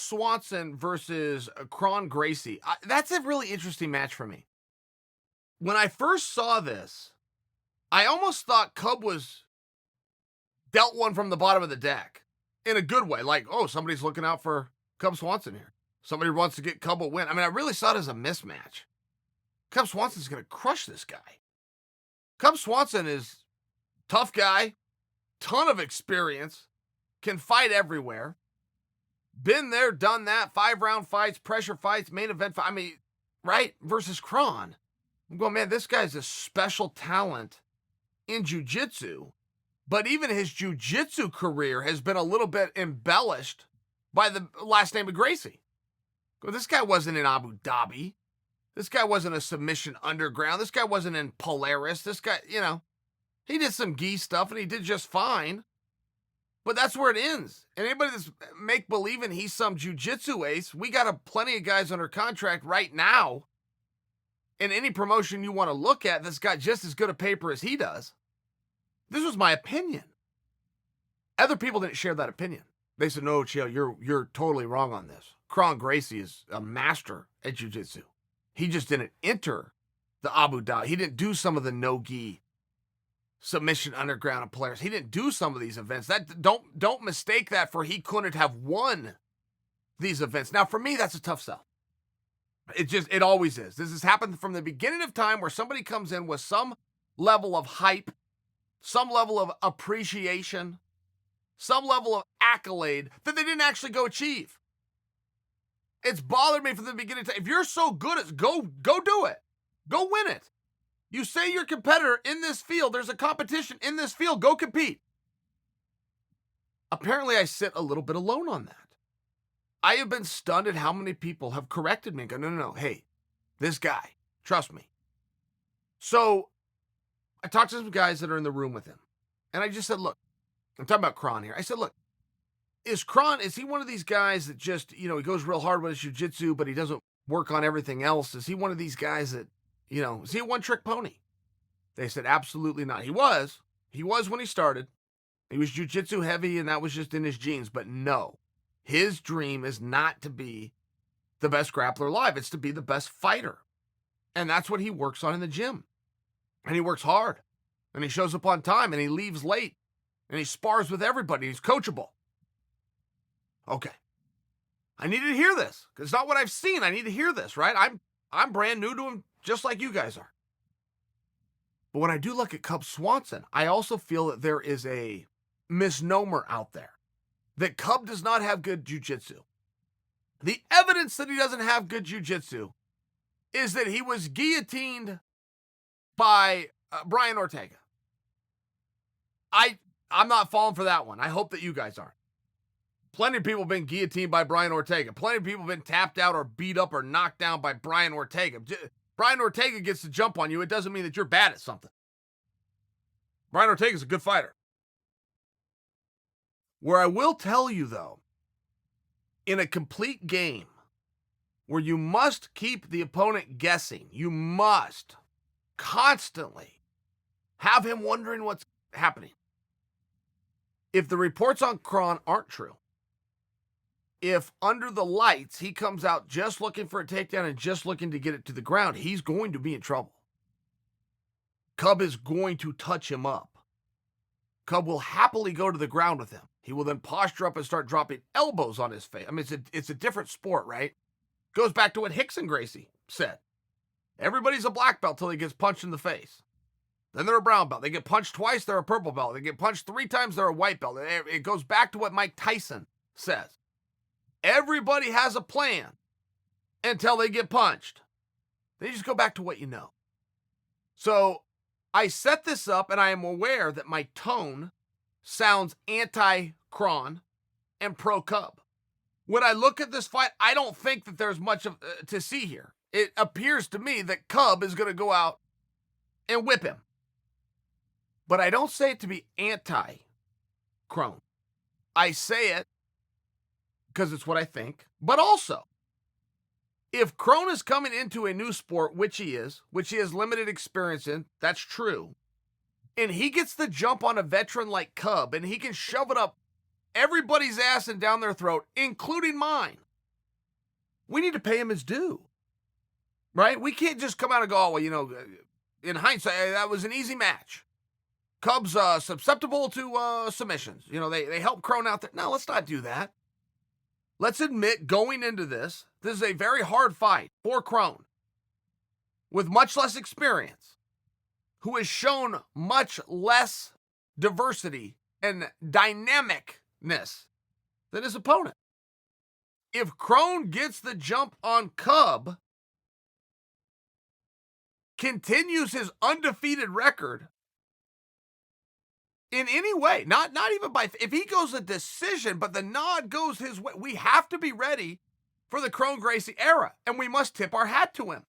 Swanson versus Kron Gracie. That's a really interesting match for me. When I first saw this, I almost thought Cub was dealt one from the bottom of the deck in a good way. Like, oh, somebody's looking out for Cub Swanson here. Somebody wants to get Cub a win. I mean, I really saw it as a mismatch. Cub Swanson's going to crush this guy. Cub Swanson is tough guy, ton of experience, can fight everywhere. Been there, done that, 5-round fights, pressure fights, main event fight. I mean, right? Versus Kron. I'm going, man, this guy's a special talent in jiu-jitsu, but even his jiu-jitsu career has been a little bit embellished by the last name of Gracie. This guy wasn't in Abu Dhabi. This guy wasn't a submission underground. This guy wasn't in Polaris. This guy, he did some gi stuff and he did just fine. But that's where it ends. And anybody that's make-believing he's some jiu-jitsu ace, we got plenty of guys under contract right now in any promotion you want to look at that's got just as good a paper as he does. This was my opinion. Other people didn't share that opinion. They said, no, Chael, you're totally wrong on this. Kron Gracie is a master at jiu-jitsu. He just didn't enter the Abu Dhabi. He didn't do some of the no-gi submission underground and Polaris. He didn't do some of these events. That don't mistake that for he couldn't have won these events. Now, for me, that's a tough sell. It always is. This has happened from the beginning of time where somebody comes in with some level of hype, some level of appreciation, some level of accolade that they didn't actually go achieve. It's bothered me from the beginning. If you're so good at go do it. Go win it. You say you're a competitor in this field. There's a competition in this field. Go compete. Apparently, I sit a little bit alone on that. I have been stunned at how many people have corrected me and go, no. Hey, this guy, trust me. So I talked to some guys that are in the room with him. And I just said, look, I'm talking about Kron here. I said, look, is he one of these guys that just, he goes real hard with his jiu-jitsu, but he doesn't work on everything else? Is he one of these guys that, is he a one-trick pony? They said, absolutely not. He was when he started. He was jiu-jitsu heavy, and that was just in his genes. But no, his dream is not to be the best grappler alive. It's to be the best fighter. And that's what he works on in the gym. And he works hard. And he shows up on time, and he leaves late. And he spars with everybody. He's coachable. Okay. I needed to hear this, because it's not what I've seen. I need to hear this, right? I'm brand new to him, just like you guys are. But when I do look at Cub Swanson, I also feel that there is a misnomer out there that Cub does not have good jiu-jitsu. The evidence that he doesn't have good jiu-jitsu is that he was guillotined by Brian Ortega. I'm not falling for that one. I hope that you guys aren't. Plenty of people have been guillotined by Brian Ortega. Plenty of people have been tapped out or beat up or knocked down by Brian Ortega. Brian Ortega gets to jump on you. It doesn't mean that you're bad at something. Brian Ortega's a good fighter. Where I will tell you, though, in a complete game where you must keep the opponent guessing, you must constantly have him wondering what's happening. If the reports on Kron aren't true, if under the lights he comes out just looking for a takedown and just looking to get it to the ground, he's going to be in trouble. Cub is going to touch him up. Cub will happily go to the ground with him. He will then posture up and start dropping elbows on his face. I mean, it's a different sport, right? Goes back to what Rickson Gracie said. Everybody's a black belt till he gets punched in the face. Then they're a brown belt. They get punched twice, they're a purple belt. They get punched 3 times, they're a white belt. It goes back to what Mike Tyson says. Everybody has a plan until they get punched. They just go back to what you know. So I set this up, and I am aware that my tone sounds anti-Kron and pro-Cub. When I look at this fight, I don't think that there's much to see here. It appears to me that Cub is going to go out and whip him. But I don't say it to be anti-Kron. I say it because it's what I think. But also, if Kron is coming into a new sport, which he has limited experience in, that's true, and he gets the jump on a veteran like Cub, and he can shove it up everybody's ass and down their throat, including mine, we need to pay him his due, right? We can't just come out and go, oh, well, in hindsight, that was an easy match. Cubs susceptible to submissions. They help Kron out there. No, let's not do that. Let's admit going into this is a very hard fight for Kron with much less experience, who has shown much less diversity and dynamicness than his opponent. If Kron gets the jump on Cub, continues his undefeated record in any way, not even if he goes a decision, but the nod goes his way, we have to be ready for the Kron Gracie era, and we must tip our hat to him.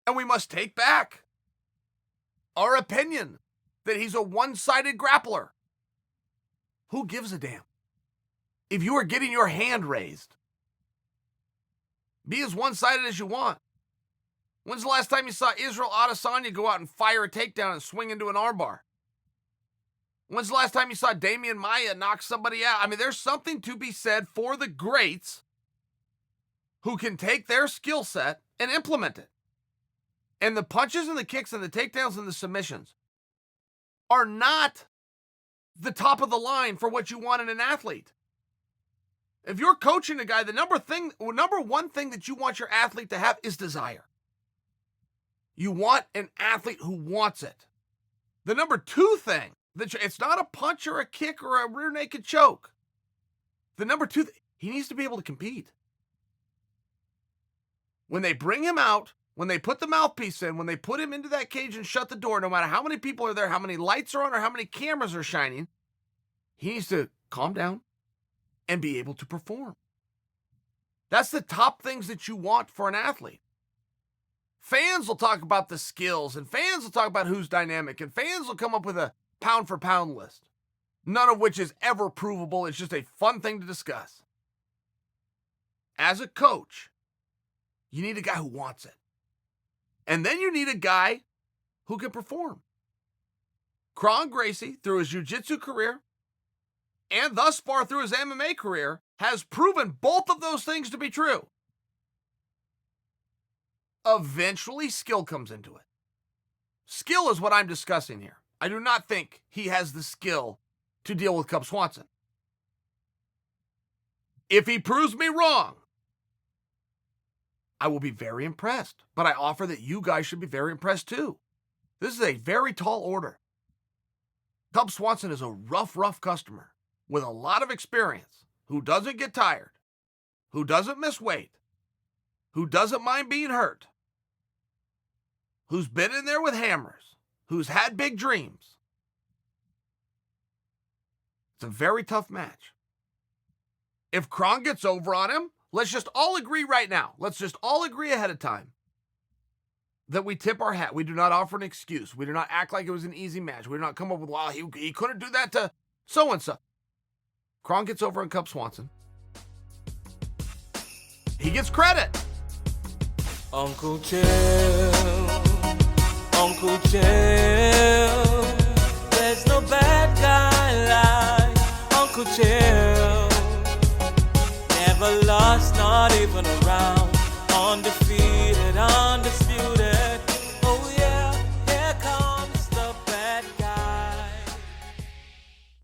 And we must take back our opinion that he's a one-sided grappler. Who gives a damn? If you are getting your hand raised, be as one-sided as you want. When's the last time you saw Israel Adesanya go out and fire a takedown and swing into an armbar? When's the last time you saw Damian Maia knock somebody out? I mean, there's something to be said for the greats who can take their skill set and implement it. And the punches and the kicks and the takedowns and the submissions are not the top of the line for what you want in an athlete. If you're coaching a guy, the number one thing that you want your athlete to have is desire. You want an athlete who wants it. The number two thing, it's not a punch or a kick or a rear naked choke. The number two, he needs to be able to compete. When they bring him out, when they put the mouthpiece in, when they put him into that cage and shut the door, no matter how many people are there, how many lights are on, or how many cameras are shining, he needs to calm down and be able to perform. That's the top things that you want for an athlete. Fans will talk about the skills, and fans will talk about who's dynamic, and fans will come up with a pound-for-pound list, none of which is ever provable. It's just a fun thing to discuss. As a coach, you need a guy who wants it. And then you need a guy who can perform. Kron Gracie, through his jiu-jitsu career, and thus far through his MMA career, has proven both of those things to be true. Eventually, skill comes into it. Skill is what I'm discussing here. I do not think he has the skill to deal with Cub Swanson. If he proves me wrong, I will be very impressed. But I offer that you guys should be very impressed too. This is a very tall order. Cub Swanson is a rough customer with a lot of experience, who doesn't get tired, who doesn't miss weight, who doesn't mind being hurt, who's been in there with hammers, who's had big dreams. It's a very tough match. If Kron gets over on him, let's just all agree right now. Let's just all agree ahead of time that we tip our hat. We do not offer an excuse. We do not act like it was an easy match. We do not come up with, well, he couldn't do that to so-and-so. Kron gets over on Cub Swanson. He gets credit. Uncle Chill, Uncle Chill. There's no bad guy like Uncle Chill. Never lost, not even a